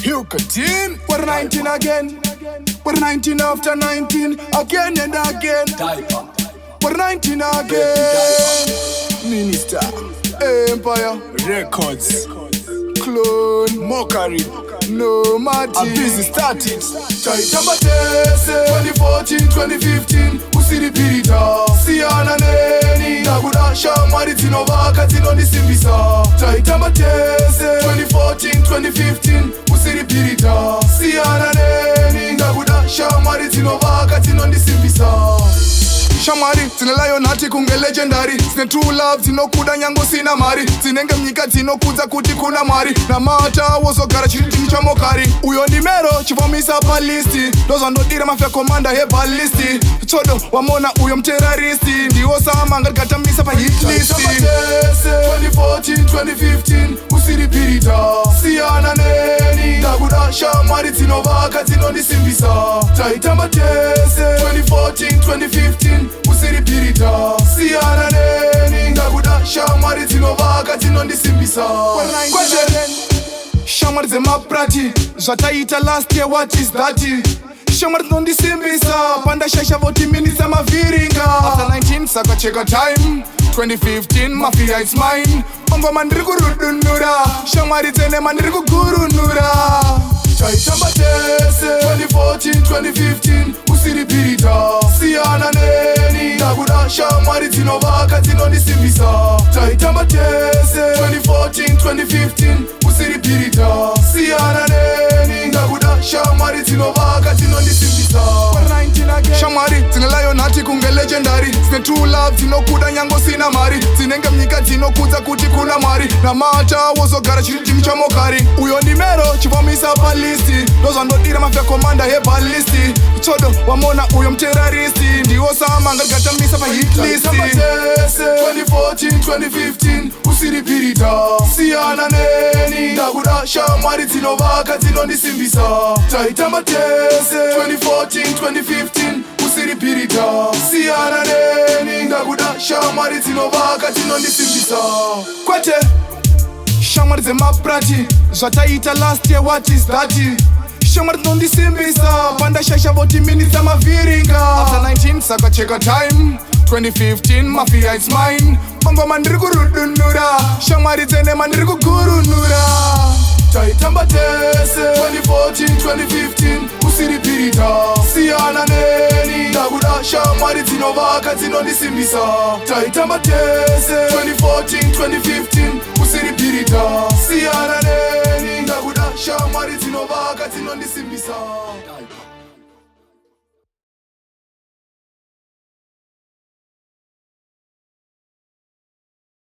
Hukatin. We're 19 again. We're 19 after 19. Again and again. We're 19 again. Minister. Empire. Records. Clone. Mockery. No matter. A busy started. Chaitamba Tese 2014, 2015. Usiripirita. Siana neni. Nagudasha maritino vakatino nisimbisa. Chaitamba Tese 2014, 2015. Usiripirita. Siana neni. Nagudasha maritino vakatino nisimbisa. Shamari, zine Lionheart kunge legendary. Zine true love, zinokuda nyango sina mari. Zinenge mnyika zinokuza kuti kuna mwari. Na mata wozogara chiriti mchamokari. Uyo ndi mero, chivomisa palisti. Dozo ndodira mafia komanda he balisti. Chodo, wamona uyo mterroristi. Ndiwo sama ngatamisa pa hit listi. 2014, 2015, usiripirita. Siana neni. Nagudasha maritino vaka zino nisimbisa. Chaitamba Tese 2014, 2015. Usiripirita. Siana neni. Nagudasha maritino vaka zino nisimbisa. Shamar ze maprati. Zvataita last year, what is that? Shamar nondisimbisa. Panda shasha voti minisa maviringa. After 19 saka cheka time. 2015 mafia it's mine. Ongo mandiri kurudunura. Shamari zene mandiri kugurunura. Chaitamba Tese 2014, 2015. Usiripirita. Siana neni. Nagudasha maritino vaka zino nisimbisa. Chaitamba Tese 2014, 2015. Usiripirita. Siana neni. Nagudasha maritino vaka zino nisimbisa. Shamari, zine Lionheart kunge legendary. Zine true love, zinokuda nyango sina mari. Zinenge mnyika zinokuza kuti kuna mwari. Na mata wozogara chiriti mchamokari. Uyo ndi mero, chivomisa palisti. Dozo ndodira mafia komanda he balisti. Chodo, wamona uyo mterroristi. Ndiwo sama ngatamisa pa hit listi. 2014, 2015, usiripirita. Siana neni. Nagudasha maritino vaka zino nisimbisa. Chaitamba Tese 2014, 2015. Usiripirita. Siana neni. Nagudasha maritino vaka zino nisimbisa. Kwete Shamar ze maprati. Zvataita last year, what is that? Shamar nondisimbisa. Panda shasha voti minisa maviringa. After 19 saka cheka time. 2015 mafia it's mine. Ongo mandiri kurudunura. Shamari zene mandiri kugurunura. Chaitamba Tese 2014, 2015. Usiripirita. Siana neni. Nagudasha maritino vaka zino nisimbisa. Chaitamba Tese 2014, 2015. Usiripirita. Siana neni. Nagudasha maritino vaka zino nisimbisa.